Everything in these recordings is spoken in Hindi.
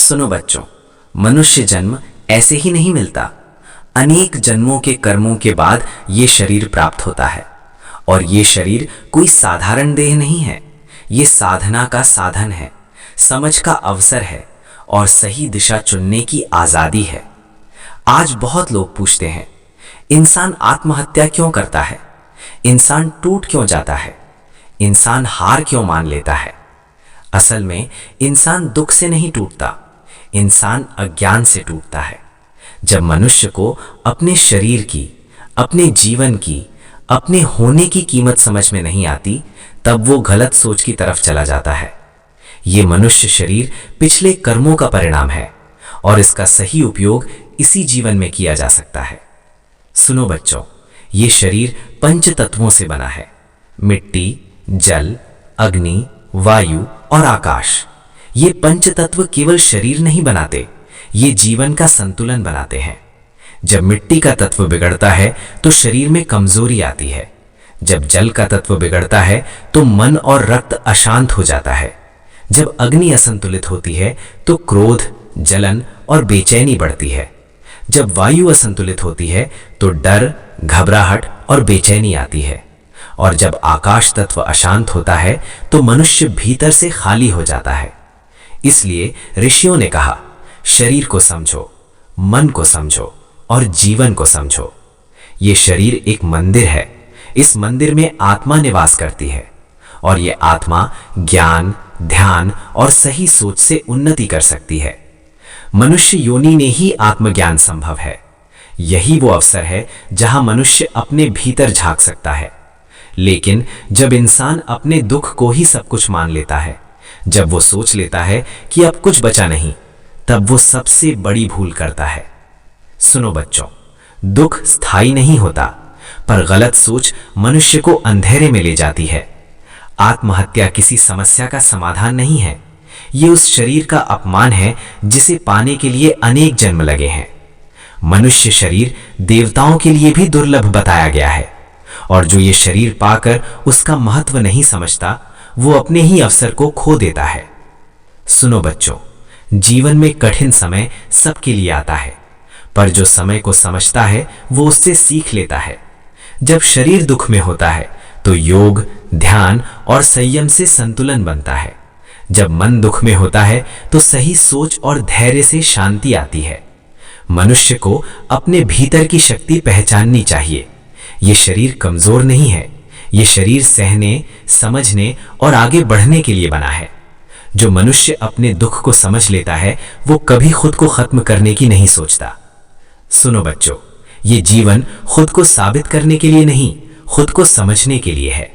सुनो बच्चों, मनुष्य जन्म ऐसे ही नहीं मिलता। अनेक जन्मों के कर्मों के बाद ये शरीर प्राप्त होता है। और ये शरीर कोई साधारण देह नहीं है। ये साधना का साधन है, समझ का अवसर है और सही दिशा चुनने की आजादी है। आज बहुत लोग पूछते हैं, इंसान आत्महत्या क्यों करता है? इंसान टूट क्यों जाता है? इंसान हार क्यों मान लेता है? असल में इंसान दुख से नहीं टूटता, इंसान अज्ञान से टूटता है। जब मनुष्य को अपने शरीर की, अपने जीवन की, अपने होने की कीमत समझ में नहीं आती, तब वो गलत सोच की तरफ चला जाता है। ये मनुष्य शरीर पिछले कर्मों का परिणाम है और इसका सही उपयोग इसी जीवन में किया जा सकता है। सुनो बच्चों, ये शरीर पंच तत्वों से बना है। मिट्टी, जल, अग्नि, वायु और आकाश। ये पंच तत्व केवल शरीर नहीं बनाते, ये जीवन का संतुलन बनाते हैं। जब मिट्टी का तत्व बिगड़ता है तो शरीर में कमजोरी आती है। जब जल का तत्व बिगड़ता है तो मन और रक्त अशांत हो जाता है। जब अग्नि असंतुलित होती है तो क्रोध, जलन और बेचैनी बढ़ती है। जब वायु असंतुलित होती है तो डर, घबराहट और बेचैनी आती है। और जब आकाश तत्व अशांत होता है तो मनुष्य भीतर से खाली हो जाता है। इसलिए ऋषियों ने कहा, शरीर को समझो, मन को समझो और जीवन को समझो। ये शरीर एक मंदिर है। इस मंदिर में आत्मा निवास करती है और ये आत्मा ज्ञान, ध्यान और सही सोच से उन्नति कर सकती है। मनुष्य योनि में ही आत्मज्ञान संभव है। यही वो अवसर है जहां मनुष्य अपने भीतर झांक सकता है। लेकिन जब इंसान अपने दुख को ही सब कुछ मान लेता है, जब वो सोच लेता है कि अब कुछ बचा नहीं, तब वो सबसे बड़ी भूल करता है। सुनो बच्चों, दुख स्थायी नहीं होता, पर गलत सोच मनुष्य को अंधेरे में ले जाती है। आत्महत्या किसी समस्या का समाधान नहीं है, ये उस शरीर का अपमान है जिसे पाने के लिए अनेक जन्म लगे हैं। मनुष्य शरीर देवताओं के लिए भी दुर्लभ बताया गया है और जो ये शरीर पाकर उसका महत्व नहीं समझता, वो अपने ही अवसर को खो देता है। सुनो बच्चों, जीवन में कठिन समय सबके लिए आता है, पर जो समय को समझता है वो उससे सीख लेता है। जब शरीर दुख में होता है तो योग, ध्यान और संयम से संतुलन बनता है। जब मन दुख में होता है तो सही सोच और धैर्य से शांति आती है। मनुष्य को अपने भीतर की शक्ति पहचाननी चाहिए। ये शरीर कमजोर नहीं है, ये शरीर सहने, समझने और आगे बढ़ने के लिए बना है। जो मनुष्य अपने दुख को समझ लेता है वो कभी खुद को खत्म करने की नहीं सोचता। सुनो बच्चों, ये जीवन खुद को साबित करने के लिए नहीं, खुद को समझने के लिए है।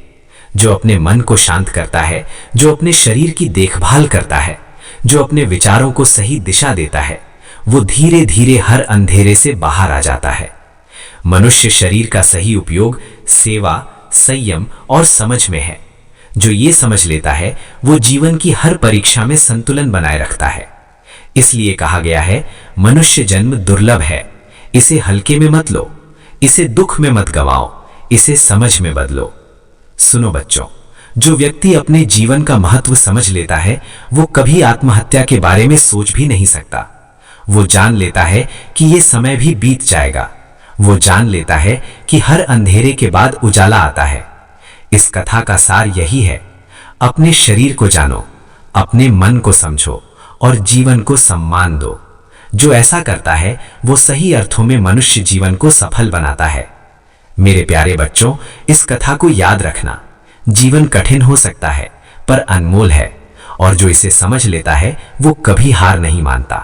जो अपने मन को शांत करता है, जो अपने शरीर की देखभाल करता है, जो अपने विचारों को सही दिशा देता है, वो धीरे धीरे हर अंधेरे से बाहर आ जाता है। मनुष्य शरीर का सही उपयोग सेवा, संयम और समझ में है। जो ये समझ लेता है वो जीवन की हर परीक्षा में संतुलन बनाए रखता है। इसलिए कहा गया है, मनुष्य जन्म दुर्लभ है, इसे हल्के में मत लो, इसे दुख में मत गवाओ, इसे समझ में बदलो। सुनो बच्चों, जो व्यक्ति अपने जीवन का महत्व समझ लेता है वो कभी आत्महत्या के बारे में सोच भी नहीं सकता। वो जान लेता है कि ये समय भी बीत जाएगा। वो जान लेता है कि हर अंधेरे के बाद उजाला आता है। इस कथा का सार यही है, अपने शरीर को जानो, अपने मन को समझो और जीवन को सम्मान दो। जो ऐसा करता है वो सही अर्थों में मनुष्य जीवन को सफल बनाता है। मेरे प्यारे बच्चों, इस कथा को याद रखना, जीवन कठिन हो सकता है पर अनमोल है और जो इसे समझ लेता है वो कभी हार नहीं मानता।